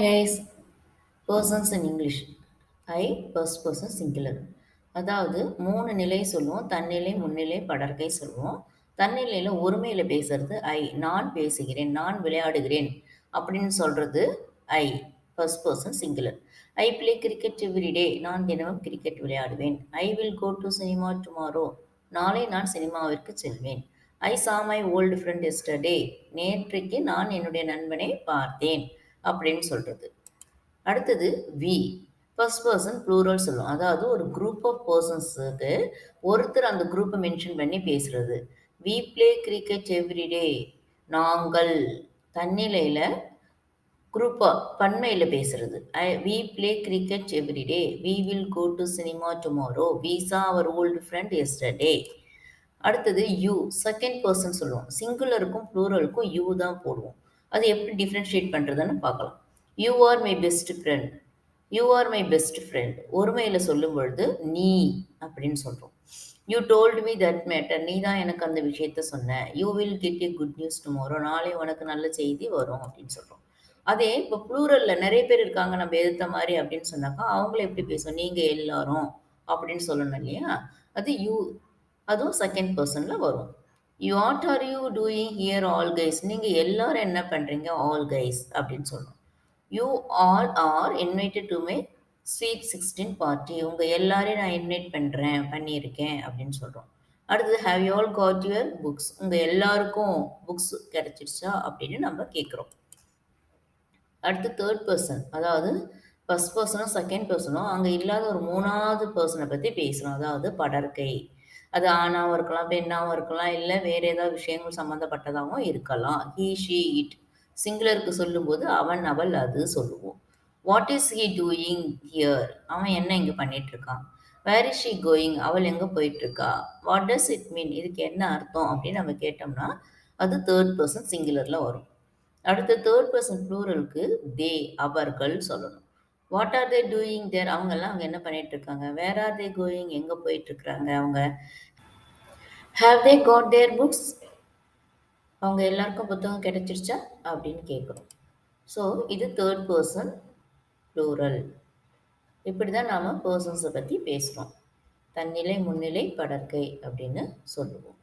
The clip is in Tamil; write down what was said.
guys, persons in English. I first person singular. அதாவது 3 நிலை சொல்லுவோம். தன்னிலை, முன்னிலை, படர்க்கை சொல்லுவோம். தன்னிலையில ஒருமையில பேசுறது நான் பேசுகிறேன், நான் விளையாடுகிறேன் அப்படின்னு சொல்றது I first person singular. I play cricket every day. நான் தினமும் கிரிக்கெட் விளையாடுவேன். I will go to cinema tomorrow. நாளை நான் சினிமாவிற்கு செல்வேன். ஐ சா மை ஓல்டு ஃப்ரெண்ட் எஸ்டர்டே. நேற்றைக்கு நான் என்னுடைய நண்பனை பார்த்தேன் அப்படின்னு சொல்றது. அடுத்தது வி ஃபர்ஸ்ட் பர்சன் ப்ளூரல் சொல்லுவோம். அதாவது ஒரு குரூப் ஆஃப் பர்சன்ஸுக்கு ஒருத்தர் அந்த குரூப்பை மென்ஷன் பண்ணி பேசுறது. We play cricket everyday. நாங்கள் தன்னிலையில் குரூப்பாக பன்மையில் பேசுறது. We play cricket everyday. We will go to cinema tomorrow. We saw our old friend yesterday. அடுத்தது யூ செகண்ட் பர்சன் சொல்லுவோம். சிங்குலருக்கும் ப்ளூரலுக்கும் யூ தான் போடுவோம். அது எப்படி டிஃப்ரென்ஷியேட் பண்ணுறதுன்னு பார்க்கலாம். You are my best friend. You are my best friend ஒருமையில் சொல்லும் பொழுது நீ அப்படின்னு சொல்கிறோம். You told me that matter. நீ தான் எனக்கு அந்த விஷயத்த சொன்ன. You will get a good news tomorrow. நாளை உனக்கு நல்ல செய்தி வரும் அப்படின்னு சொல்கிறோம். அதே இப்போ ப்ளூரலில் நிறைய பேர் இருக்காங்க நம்ம எதிர்த்த மாதிரி அப்படின்னு சொன்னாக்கா அவங்கள எப்படி பேசுவோம்? நீங்கள் எல்லாரும் அப்படின்னு சொல்லணும் இல்லையா? அது யூ, அதுவும் செகண்ட் பர்சனில் வரும். You what are you doing here all guys. நீங்கள் எல்லாரும் என்ன பண்ணுறீங்க? ஆல் கைஸ் அப்படின்னு சொல்லணும். You all are invited to my sweet 16 party. உங்கள் எல்லாரையும் நான் இன்வைட் பண்ணியிருக்கேன் அப்படின்னு சொல்கிறோம். அடுத்தது have you all got your books. உங்கள் எல்லாருக்கும் புக்ஸ் கிடைச்சிருச்சா அப்படின்னு நம்ம கேட்குறோம். அடுத்து தேர்ட் பர்சன், அதாவது ஃபர்ஸ்ட் பர்சனும் செகண்ட் பர்சனும் அங்கே இல்லாத ஒரு மூணாவது பர்சனை பற்றி பேசுகிறோம். அதாவது படர்க்கை. அது ஆணாகவும் இருக்கலாம், பெண்ணாகவும் இருக்கலாம், இல்லை வேறு ஏதாவது விஷயங்கள் சம்மந்தப்பட்டதாகவும் இருக்கலாம். He she it. சிங்குலருக்கு சொல்லும்போது அவன் அவள் அது சொல்லுவோம். What is he doing here. அவன் என்ன இங்கே பண்ணிகிட்ருக்கான். Where is she going. அவள் எங்கே போயிட்டுருக்கா. What does it mean. இதுக்கு என்ன அர்த்தம் அப்படின்னு நம்ம கேட்டோம்னா அது தேர்ட் பர்சன் சிங்குலரில் வரும். அடுத்த தேர்ட் பர்சன் ப்ளூரலுக்கு தே அவர்கள் சொல்லணும். What are they doing there. அவங்கெல்லாம் அங்கே என்ன பண்ணிட்டு இருக்காங்க. Where are they going. எங்கே போயிட்டு இருக்கிறாங்க அவங்க. Have they got their books. அவங்க எல்லாருக்கும் புத்தகம் கிடைச்சிருச்சா அப்படின்னு கேட்குறோம். ஸோ இது தேர்ட் பர்சன் ப்ளூரல். இப்படி தான் நாம் பர்சன்ஸை பற்றி பேசுகிறோம். தன்னிலை, முன்னிலை, படர்க்கை அப்படின்னு சொல்லுவோம்.